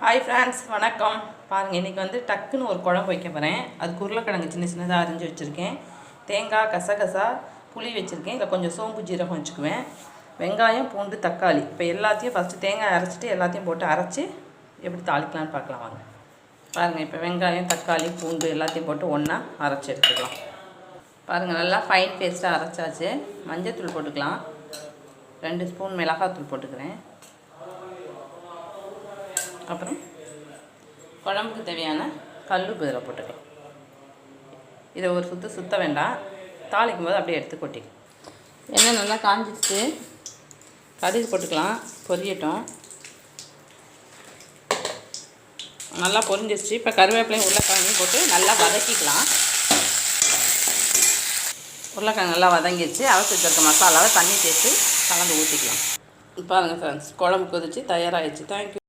Hi friends, வணக்கம். பாருங்கள், இன்றைக்கி வந்து டக்குன்னு ஒரு குழம்பு வைக்க போகிறேன். அதுக்கு உருளைக்கிழங்கு சின்ன சின்னதாக அரிஞ்சு வச்சுருக்கேன். தேங்காய், கசகசா, புளி வச்சுருக்கேன். இதில் கொஞ்சம் சோம்பு ஜீரகம் வச்சுக்குவேன். வெங்காயம், பூண்டு, தக்காளி. இப்போ எல்லாத்தையும் ஃபஸ்ட்டு தேங்காய் அரைச்சிட்டு எல்லாத்தையும் போட்டு அரைச்சி எப்படி தாளிக்கலான்னு பார்க்கலாம் வாங்க. பாருங்கள், இப்போ வெங்காயம், தக்காளி, பூண்டு எல்லாத்தையும் போட்டு ஒன்றா அரைச்சி எடுத்துக்கலாம். பாருங்கள், நல்லா ஃபைன் பேஸ்ட்டாக அரைச்சாச்சு. மஞ்சத்தூள் போட்டுக்கலாம். 2 ஸ்பூன் மிளகாத்தூள் போட்டுக்கிறேன். அப்புறம் குழம்புக்கு தேவையான கல்லுப்பு இதில் போட்டுக்கலாம். இதை ஒரு சுற்ற வேண்டாம். தாளிக்கும் போது அப்படியே எடுத்து கொட்டிக்கலாம். எண்ணெய் நல்லா காஞ்சிடுச்சு. கடுகு போட்டுக்கலாம். பொரியட்டும். நல்லா பொரிஞ்சிடுச்சு. இப்போ கருவேப்பிலையும் உருளைக்கிழங்கையும் போட்டு நல்லா வதக்கிக்கலாம். உருளைக்கிழங்கு நல்லா வதங்கிடுச்சு. அரைச்சி வச்சிருக்க மசாலாவை தண்ணி தேய்ச்சி கலந்து ஊற்றிக்கலாம். பாருங்கள் ஃப்ரெண்ட்ஸ், குழம்பு கொதிச்சு தயாராகிடுச்சு. தேங்க்யூ.